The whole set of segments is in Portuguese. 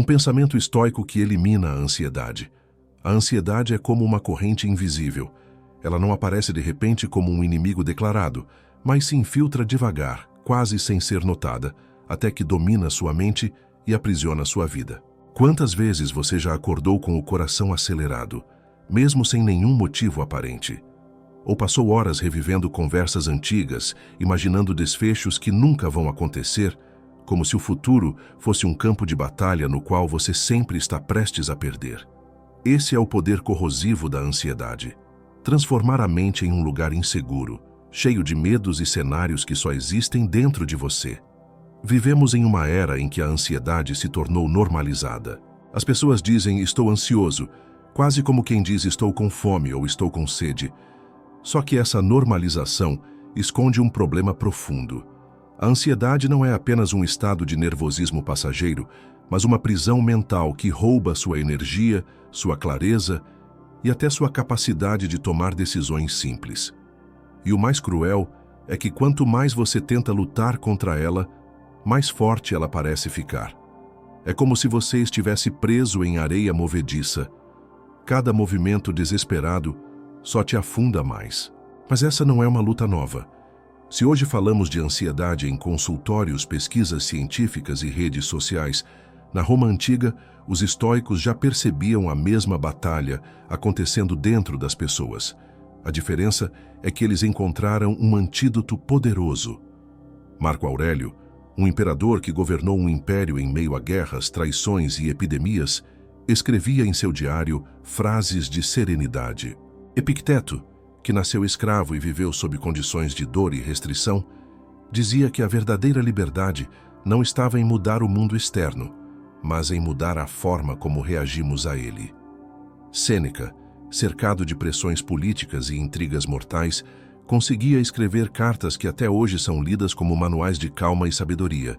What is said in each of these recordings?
Um pensamento estoico que elimina a ansiedade. A ansiedade é como uma corrente invisível. Ela não aparece de repente como um inimigo declarado, mas se infiltra devagar, quase sem ser notada, até que domina sua mente e aprisiona sua vida. Quantas vezes você já acordou com o coração acelerado, mesmo sem nenhum motivo aparente? Ou passou horas revivendo conversas antigas, imaginando desfechos que nunca vão acontecer, como se o futuro fosse um campo de batalha no qual você sempre está prestes a perder? Esse é o poder corrosivo da ansiedade. Transformar a mente em um lugar inseguro, cheio de medos e cenários que só existem dentro de você. Vivemos em uma era em que a ansiedade se tornou normalizada. As pessoas dizem estou ansioso, quase como quem diz estou com fome ou estou com sede. Só que essa normalização esconde um problema profundo. A ansiedade não é apenas um estado de nervosismo passageiro, mas uma prisão mental que rouba sua energia, sua clareza e até sua capacidade de tomar decisões simples. E o mais cruel é que quanto mais você tenta lutar contra ela, mais forte ela parece ficar. É como se você estivesse preso em areia movediça. Cada movimento desesperado só te afunda mais. Mas essa não é uma luta nova. Se hoje falamos de ansiedade em consultórios, pesquisas científicas e redes sociais, na Roma Antiga, os estoicos já percebiam a mesma batalha acontecendo dentro das pessoas. A diferença é que eles encontraram um antídoto poderoso. Marco Aurélio, um imperador que governou um império em meio a guerras, traições e epidemias, escrevia em seu diário frases de serenidade. Epicteto, que nasceu escravo e viveu sob condições de dor e restrição, dizia que a verdadeira liberdade não estava em mudar o mundo externo, mas em mudar a forma como reagimos a ele. Sêneca, cercado de pressões políticas e intrigas mortais, conseguia escrever cartas que até hoje são lidas como manuais de calma e sabedoria.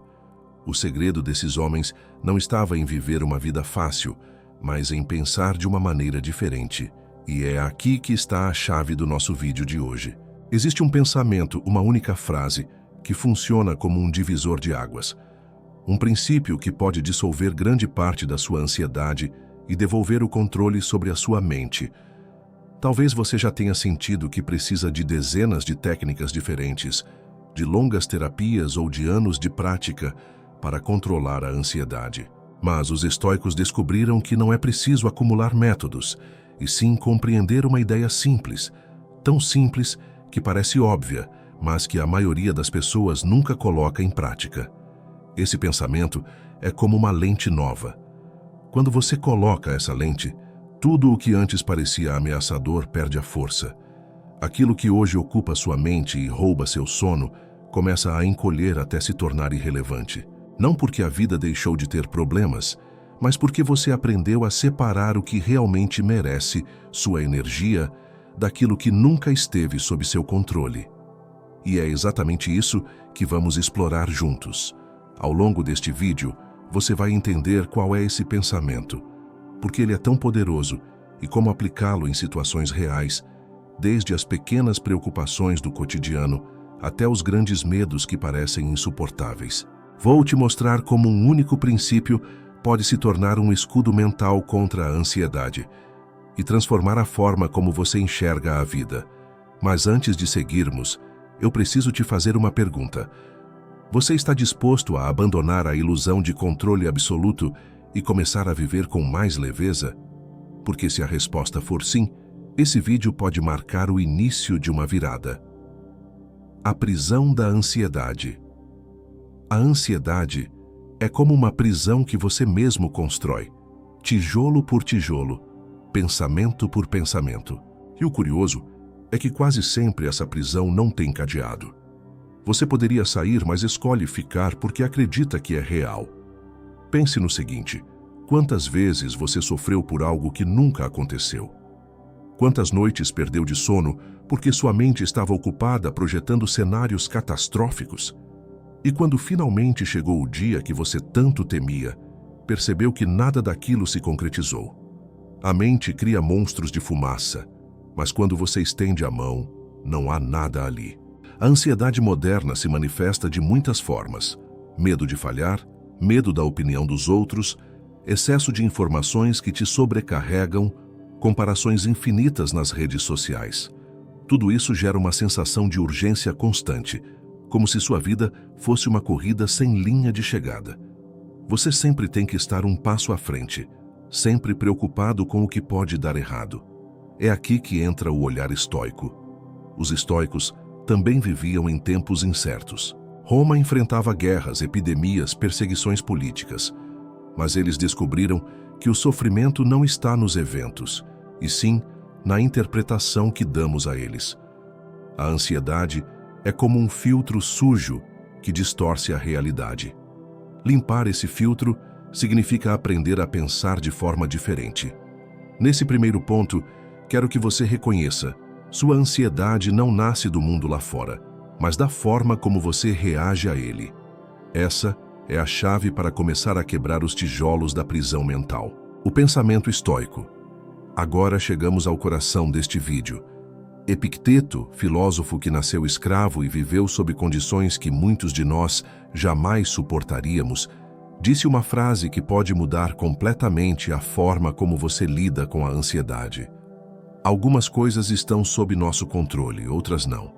O segredo desses homens não estava em viver uma vida fácil, mas em pensar de uma maneira diferente. E é aqui que está a chave do nosso vídeo de hoje. Existe um pensamento, uma única frase, que funciona como um divisor de águas. Um princípio que pode dissolver grande parte da sua ansiedade e devolver o controle sobre a sua mente. Talvez você já tenha sentido que precisa de dezenas de técnicas diferentes, de longas terapias ou de anos de prática para controlar a ansiedade. Mas os estoicos descobriram que não é preciso acumular métodos, e sim compreender uma ideia simples, tão simples que parece óbvia, mas que a maioria das pessoas nunca coloca em prática. Esse pensamento é como uma lente nova. Quando você coloca essa lente, tudo o que antes parecia ameaçador perde a força. Aquilo que hoje ocupa sua mente e rouba seu sono começa a encolher até se tornar irrelevante. Não porque a vida deixou de ter problemas, mas porque você aprendeu a separar o que realmente merece sua energia daquilo que nunca esteve sob seu controle. E é exatamente isso que vamos explorar juntos. Ao longo deste vídeo, você vai entender qual é esse pensamento, porque ele é tão poderoso e como aplicá-lo em situações reais, desde as pequenas preocupações do cotidiano até os grandes medos que parecem insuportáveis. Vou te mostrar como um único princípio pode se tornar um escudo mental contra a ansiedade e transformar a forma como você enxerga a vida. Mas antes de seguirmos, eu preciso te fazer uma pergunta. Você está disposto a abandonar a ilusão de controle absoluto e começar a viver com mais leveza? Porque se a resposta for sim, esse vídeo pode marcar o início de uma virada. A prisão da ansiedade. A ansiedade é como uma prisão que você mesmo constrói, tijolo por tijolo, pensamento por pensamento. E o curioso é que quase sempre essa prisão não tem cadeado. Você poderia sair, mas escolhe ficar porque acredita que é real. Pense no seguinte: quantas vezes você sofreu por algo que nunca aconteceu? Quantas noites perdeu de sono porque sua mente estava ocupada projetando cenários catastróficos? E quando finalmente chegou o dia que você tanto temia, percebeu que nada daquilo se concretizou. A mente cria monstros de fumaça, mas quando você estende a mão, não há nada ali. A ansiedade moderna se manifesta de muitas formas: medo de falhar, medo da opinião dos outros, excesso de informações que te sobrecarregam, comparações infinitas nas redes sociais. Tudo isso gera uma sensação de urgência constante, como se sua vida fosse uma corrida sem linha de chegada. Você sempre tem que estar um passo à frente, sempre preocupado com o que pode dar errado. É aqui que entra o olhar estoico. Os estoicos também viviam em tempos incertos. Roma enfrentava guerras, epidemias, perseguições políticas. Mas eles descobriram que o sofrimento não está nos eventos, e sim na interpretação que damos a eles. A ansiedade é como um filtro sujo que distorce a realidade. Limpar esse filtro significa aprender a pensar de forma diferente. Nesse primeiro ponto, quero que você reconheça: sua ansiedade não nasce do mundo lá fora, mas da forma como você reage a ele. Essa é a chave para começar a quebrar os tijolos da prisão mental. O pensamento estoico. Agora chegamos ao coração deste vídeo. Epicteto, filósofo que nasceu escravo e viveu sob condições que muitos de nós jamais suportaríamos, disse uma frase que pode mudar completamente a forma como você lida com a ansiedade. Algumas coisas estão sob nosso controle, outras não.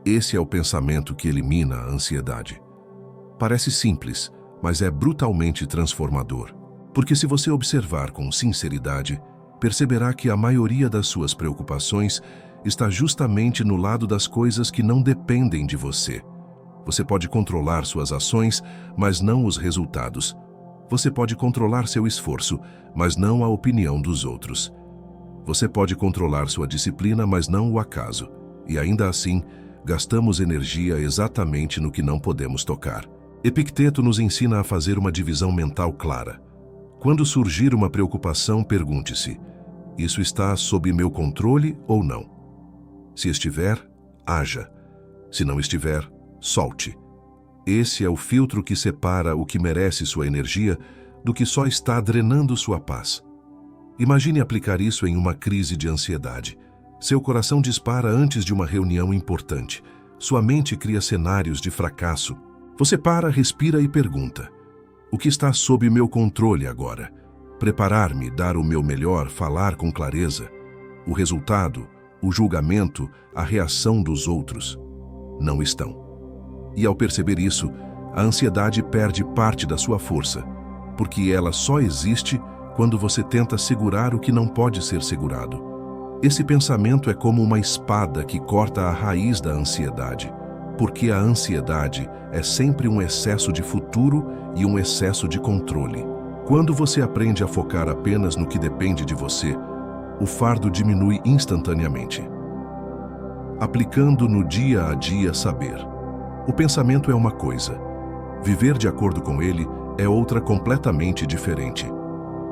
Esse é o pensamento que elimina a ansiedade. Parece simples, mas é brutalmente transformador. Porque se você observar com sinceridade, perceberá que a maioria das suas preocupações está justamente no lado das coisas que não dependem de você. Você pode controlar suas ações, mas não os resultados. Você pode controlar seu esforço, mas não a opinião dos outros. Você pode controlar sua disciplina, mas não o acaso. E ainda assim, gastamos energia exatamente no que não podemos tocar. Epicteto nos ensina a fazer uma divisão mental clara. Quando surgir uma preocupação, pergunte-se: isso está sob meu controle ou não? Se estiver, haja. Se não estiver, solte. Esse é o filtro que separa o que merece sua energia do que só está drenando sua paz. Imagine aplicar isso em uma crise de ansiedade. Seu coração dispara antes de uma reunião importante. Sua mente cria cenários de fracasso. Você para, respira e pergunta: o que está sob meu controle agora? Preparar-me, dar o meu melhor, falar com clareza. O resultado, o julgamento, a reação dos outros não estão. E ao perceber isso, a ansiedade perde parte da sua força, porque ela só existe quando você tenta segurar o que não pode ser segurado. Esse pensamento é como uma espada que corta a raiz da ansiedade, porque a ansiedade é sempre um excesso de futuro e um excesso de controle. Quando você aprende a focar apenas no que depende de você, o fardo diminui instantaneamente. Aplicando no dia a dia saber. O pensamento é uma coisa, viver de acordo com ele é outra completamente diferente.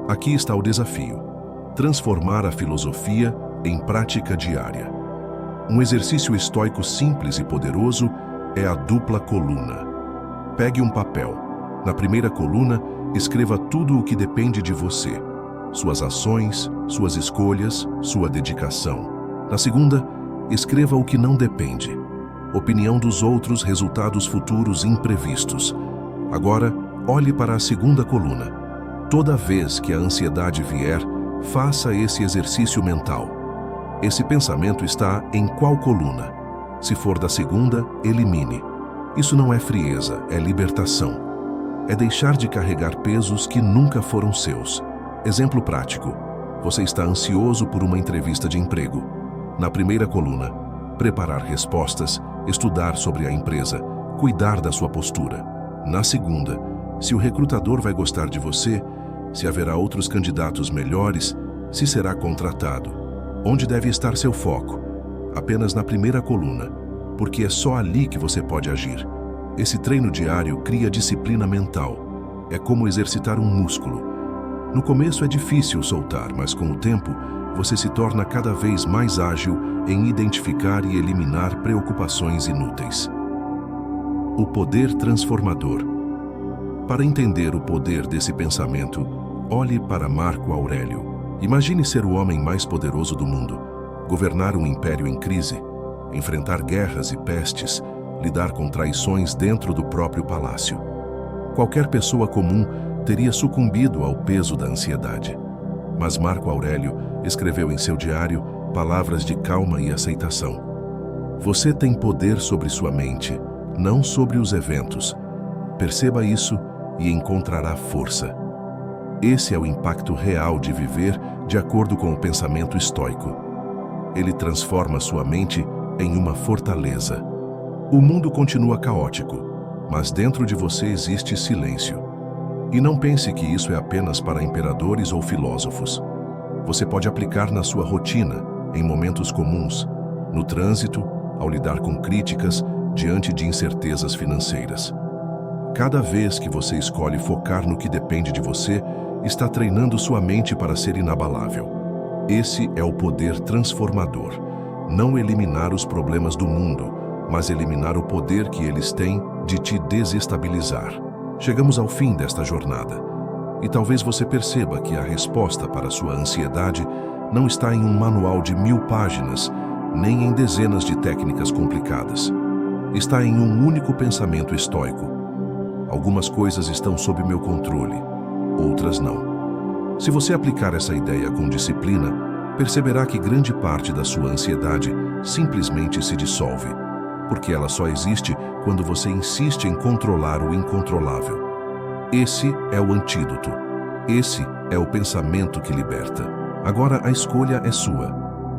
Aqui está o desafio: transformar a filosofia em prática diária. Um exercício estoico simples e poderoso é a dupla coluna. Pegue um papel. Na primeira coluna, escreva tudo o que depende de você: suas ações, suas escolhas, sua dedicação. Na segunda, escreva o que não depende: opinião dos outros, resultados futuros imprevistos. Agora, olhe para a segunda coluna. Toda vez que a ansiedade vier, faça esse exercício mental. Esse pensamento está em qual coluna? Se for da segunda, elimine. Isso não é frieza, é libertação. É deixar de carregar pesos que nunca foram seus. Exemplo prático: você está ansioso por uma entrevista de emprego. Na primeira coluna, preparar respostas, estudar sobre a empresa, cuidar da sua postura. Na segunda, se o recrutador vai gostar de você, se haverá outros candidatos melhores, se será contratado. Onde deve estar seu foco? Apenas na primeira coluna, porque é só ali que você pode agir. Esse treino diário cria disciplina mental. É como exercitar um músculo. No começo é difícil soltar, mas com o tempo, você se torna cada vez mais ágil em identificar e eliminar preocupações inúteis. O poder transformador. Para entender o poder desse pensamento, olhe para Marco Aurélio. Imagine ser o homem mais poderoso do mundo, governar um império em crise, enfrentar guerras e pestes, lidar com traições dentro do próprio palácio. Qualquer pessoa comum teria sucumbido ao peso da ansiedade. Mas Marco Aurélio escreveu em seu diário palavras de calma e aceitação. Você tem poder sobre sua mente, não sobre os eventos. Perceba isso e encontrará força. Esse é o impacto real de viver de acordo com o pensamento estoico. Ele transforma sua mente em uma fortaleza. O mundo continua caótico, mas dentro de você existe silêncio. E não pense que isso é apenas para imperadores ou filósofos. Você pode aplicar na sua rotina, em momentos comuns, no trânsito, ao lidar com críticas, diante de incertezas financeiras. Cada vez que você escolhe focar no que depende de você, está treinando sua mente para ser inabalável. Esse é o poder transformador. Não eliminar os problemas do mundo, mas eliminar o poder que eles têm de te desestabilizar. Chegamos ao fim desta jornada. E talvez você perceba que a resposta para a sua ansiedade não está em um manual de 1000 páginas, nem em dezenas de técnicas complicadas. Está em um único pensamento estoico. Algumas coisas estão sob meu controle, outras não. Se você aplicar essa ideia com disciplina, perceberá que grande parte da sua ansiedade simplesmente se dissolve, porque ela só existe quando você insiste em controlar o incontrolável. Esse é o antídoto. Esse é o pensamento que liberta. Agora a escolha é sua.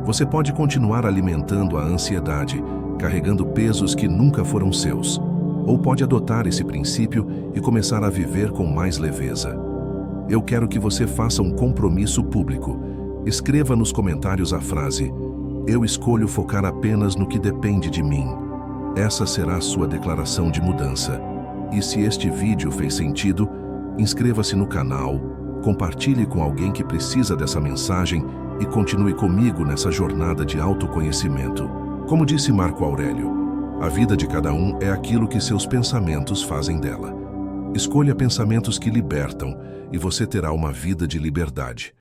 Você pode continuar alimentando a ansiedade, carregando pesos que nunca foram seus, ou pode adotar esse princípio e começar a viver com mais leveza. Eu quero que você faça um compromisso público. Escreva nos comentários a frase: "Eu escolho focar apenas no que depende de mim." Essa será a sua declaração de mudança. E se este vídeo fez sentido, inscreva-se no canal, compartilhe com alguém que precisa dessa mensagem e continue comigo nessa jornada de autoconhecimento. Como disse Marco Aurélio, a vida de cada um é aquilo que seus pensamentos fazem dela. Escolha pensamentos que libertam e você terá uma vida de liberdade.